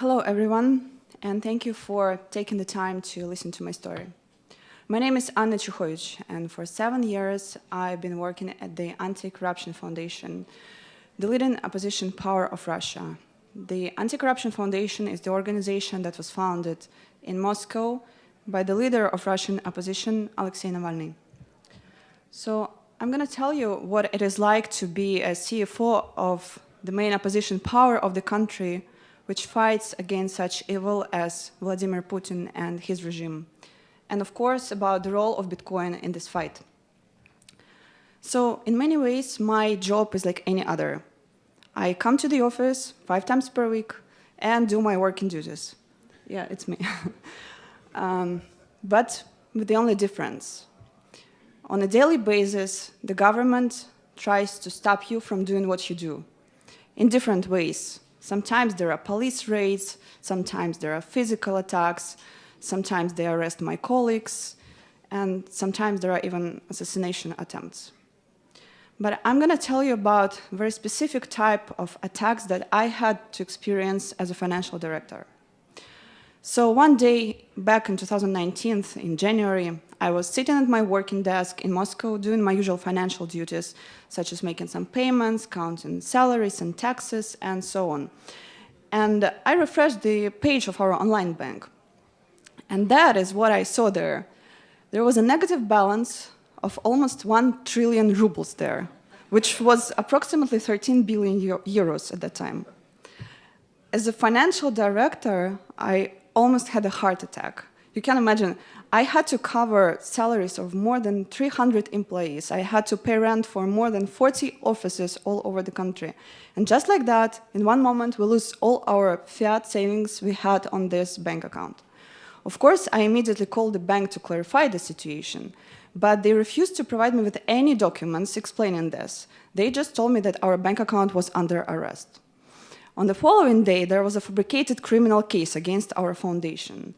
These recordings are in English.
Hello, everyone, and thank you for taking the time to listen to my story. My name is Anna Chekhovich, and for 7 years, I've been working at the Anti-Corruption Foundation, the leading opposition power of Russia. The Anti-Corruption Foundation is the organization that was founded in Moscow by the leader of Russian opposition, Alexei Navalny. So I'm going to tell you what it is like to be a CFO of the main opposition power of the country, which fights against such evil as Vladimir Putin and his regime, and of course about the role of Bitcoin in this fight. So in many ways, my job is like any other. I come to the office 5 times per week and do my working duties. Yeah, it's me. But with the only difference. On a daily basis, the government tries to stop you from doing what you do in different ways. Sometimes there are police raids, sometimes there are physical attacks, sometimes they arrest my colleagues, and sometimes there are even assassination attempts. But I'm going to tell you about a very specific type of attacks that I had to experience as a financial director. So one day, back in 2019, in January, I was sitting at my working desk in Moscow doing my usual financial duties, such as making some payments, counting salaries and taxes, and so on. And I refreshed the page of our online bank. And that is what I saw there. There was a negative balance of almost 1 trillion rubles there, which was approximately 13 billion euros at that time. As a financial director, I almost had a heart attack. You can imagine, I had to cover salaries of more than 300 employees. I had to pay rent for more than 40 offices all over the country. And just like that, in one moment, we lose all our fiat savings we had on this bank account. Of course, I immediately called the bank to clarify the situation, but they refused to provide me with any documents explaining this. They just told me that our bank account was under arrest. On the following day, there was a fabricated criminal case against our foundation.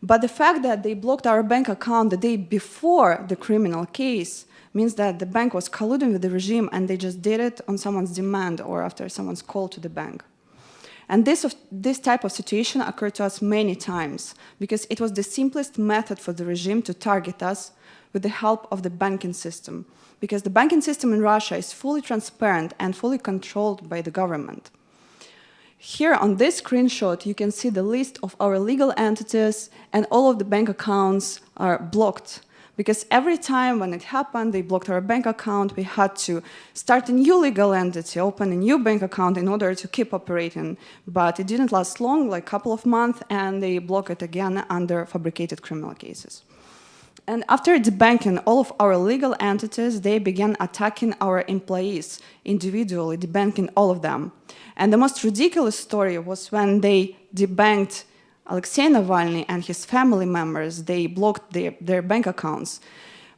But the fact that they blocked our bank account the day before the criminal case means that the bank was colluding with the regime and they just did it on someone's demand or after someone's call to the bank. And this type of situation occurred to us many times because it was the simplest method for the regime to target us with the help of the banking system, because the banking system in Russia is fully transparent and fully controlled by the government. Here on this screenshot, you can see the list of our legal entities, and all of the bank accounts are blocked. Because every time when it happened, they blocked our bank account, we had to start a new legal entity, open a new bank account in order to keep operating. But it didn't last long, like a couple of months, and they blocked it again under fabricated criminal cases. And after debanking all of our legal entities, they began attacking our employees individually, debanking all of them. And the most ridiculous story was when they debanked Alexei Navalny and his family members. They blocked their bank accounts.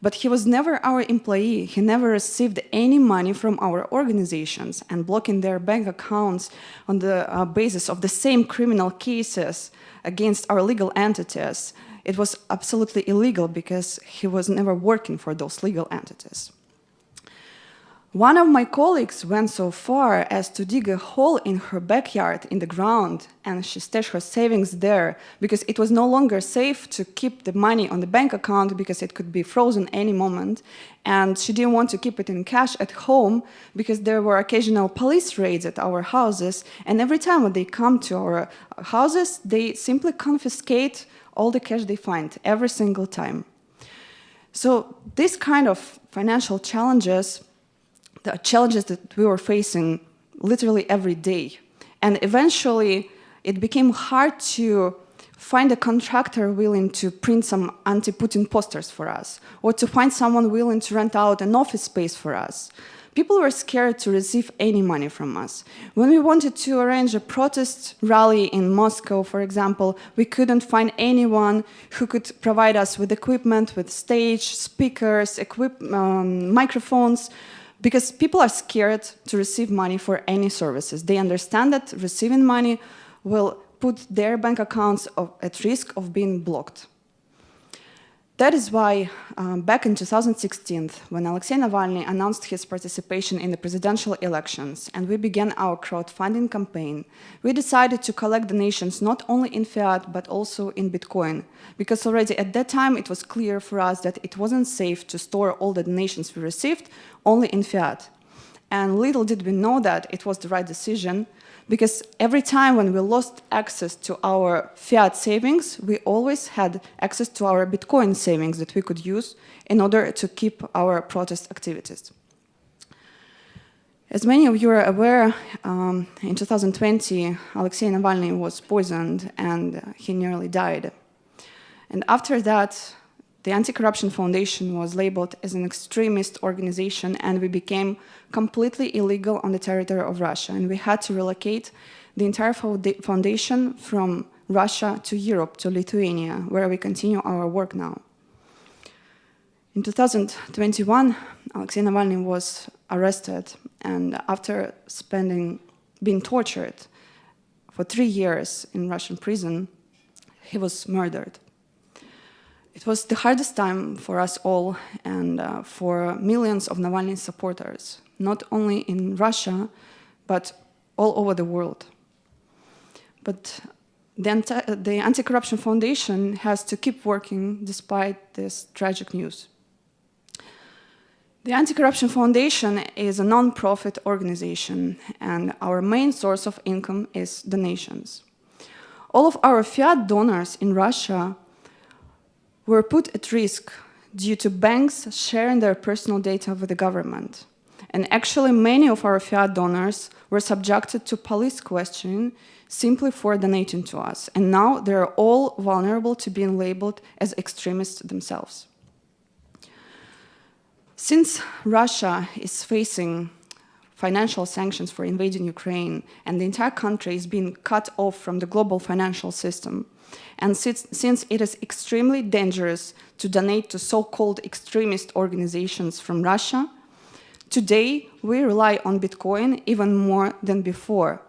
But he was never our employee. He never received any money from our organizations. And blocking their bank accounts on the basis of the same criminal cases against our legal entities, it was absolutely illegal because he was never working for those legal entities. One of my colleagues went so far as to dig a hole in her backyard in the ground, and she stashed her savings there because it was no longer safe to keep the money on the bank account because it could be frozen any moment, and she didn't want to keep it in cash at home because there were occasional police raids at our houses, and every time when they come to our houses, they simply confiscate all the cash they find every single time. So this kind of financial challenges, the challenges that we were facing literally every day. And eventually, it became hard to find a contractor willing to print some anti-Putin posters for us, or to find someone willing to rent out an office space for us. People were scared to receive any money from us. When we wanted to arrange a protest rally in Moscow, for example, we couldn't find anyone who could provide us with equipment, with stage, speakers, microphones, because people are scared to receive money for any services. They understand that receiving money will put their bank accounts at risk of being blocked. That is why back in 2016, when Alexei Navalny announced his participation in the presidential elections and we began our crowdfunding campaign, we decided to collect donations not only in fiat but also in Bitcoin, because already at that time it was clear for us that it wasn't safe to store all the donations we received only in fiat. And little did we know that it was the right decision, because every time when we lost access to our fiat savings, we always had access to our Bitcoin savings that we could use in order to keep our protest activities. As many of you are aware, in 2020, Alexei Navalny was poisoned and he nearly died. And after that, the Anti-Corruption Foundation was labeled as an extremist organization, and we became completely illegal on the territory of Russia. And we had to relocate the entire foundation from Russia to Europe, to Lithuania, where we continue our work now. In 2021, Alexei Navalny was arrested, and after being tortured for 3 years in Russian prison, he was murdered. It was the hardest time for us all and for millions of Navalny supporters, not only in Russia, but all over the world. But the Anti-Corruption Foundation has to keep working despite this tragic news. The Anti-Corruption Foundation is a non-profit organization, and our main source of income is donations. All of our fiat donors in Russia were put at risk due to banks sharing their personal data with the government. And actually, many of our fiat donors were subjected to police questioning simply for donating to us. And now they're all vulnerable to being labeled as extremists themselves. Since Russia is facing financial sanctions for invading Ukraine, and the entire country is being cut off from the global financial system, and since it is extremely dangerous to donate to so-called extremist organizations from Russia, today we rely on Bitcoin even more than before,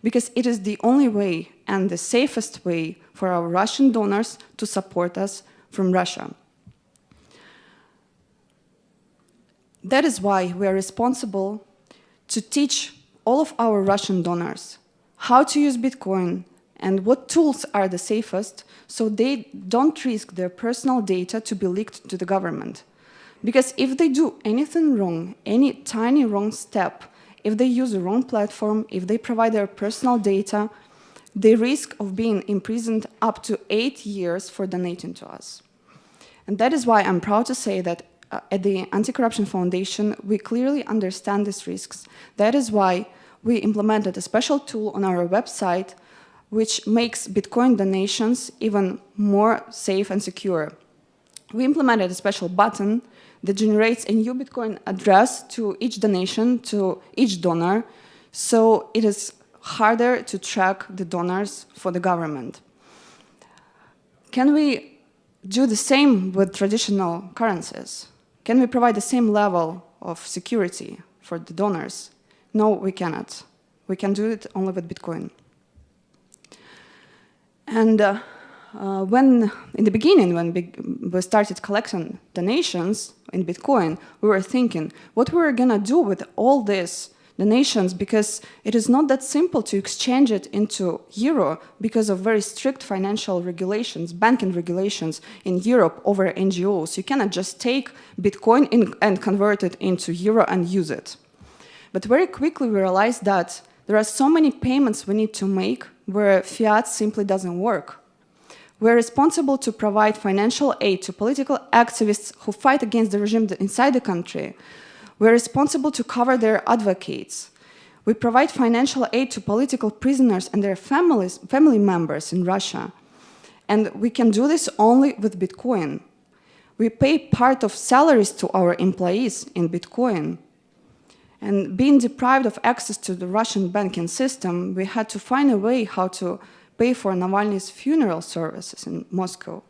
because it is the only way and the safest way for our Russian donors to support us from Russia. That is why we are responsible to teach all of our Russian donors how to use Bitcoin and what tools are the safest, so they don't risk their personal data to be leaked to the government. Because if they do anything wrong, any tiny wrong step, if they use the wrong platform, if they provide their personal data, they risk of being imprisoned up to 8 years for donating to us. And that is why I'm proud to say that at the Anti-Corruption Foundation, we clearly understand these risks. That is why we implemented a special tool on our website which makes Bitcoin donations even more safe and secure. We implemented a special button that generates a new Bitcoin address to each donation, to each donor, so it is harder to track the donors for the government. Can we do the same with traditional currencies? Can we provide the same level of security for the donors? No, we cannot. We can do it only with Bitcoin. And when, in the beginning, when we started collecting donations in Bitcoin, we were thinking what we were going to do with all these donations, because it is not that simple to exchange it into euro because of very strict financial regulations, banking regulations in Europe over NGOs. You cannot just take Bitcoin and convert it into euro and use it. But very quickly we realized that there are so many payments we need to make where fiat simply doesn't work. We're responsible to provide financial aid to political activists who fight against the regime inside the country. We're responsible to cover their advocates. We provide financial aid to political prisoners and their family members in Russia. And we can do this only with Bitcoin. We pay part of salaries to our employees in Bitcoin. And being deprived of access to the Russian banking system, we had to find a way how to pay for Navalny's funeral services in Moscow.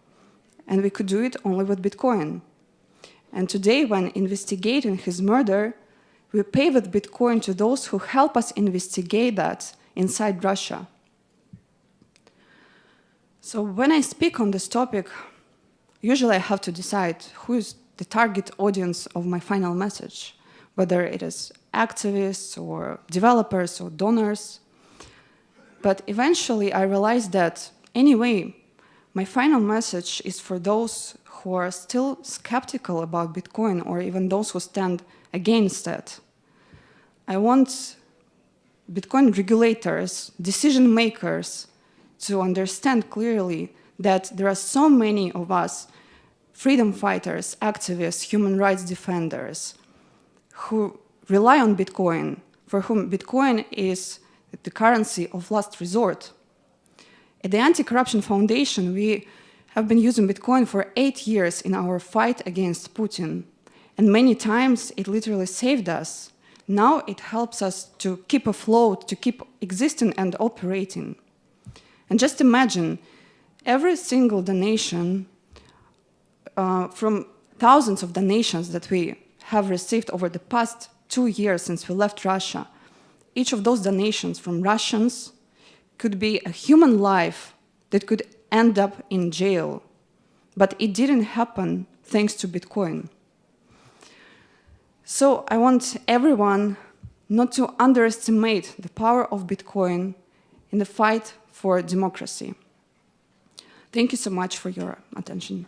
And we could do it only with Bitcoin. And today, when investigating his murder, we pay with Bitcoin to those who help us investigate that inside Russia. So when I speak on this topic, usually I have to decide who is the target audience of my final message, whether it is activists or developers or donors. But eventually I realized that anyway, my final message is for those who are still skeptical about Bitcoin or even those who stand against it. I want Bitcoin regulators, decision makers, to understand clearly that there are so many of us, freedom fighters, activists, human rights defenders, who rely on Bitcoin, for whom Bitcoin is the currency of last resort. At the Anti-Corruption Foundation, we have been using Bitcoin for 8 years in our fight against Putin. And many times it literally saved us. Now it helps us to keep afloat, to keep existing and operating. And just imagine, every single donation from thousands of donations that we have received over the past 2 years since we left Russia, each of those donations from Russians could be a human life that could end up in jail. But it didn't happen thanks to Bitcoin. So I want everyone not to underestimate the power of Bitcoin in the fight for democracy. Thank you so much for your attention.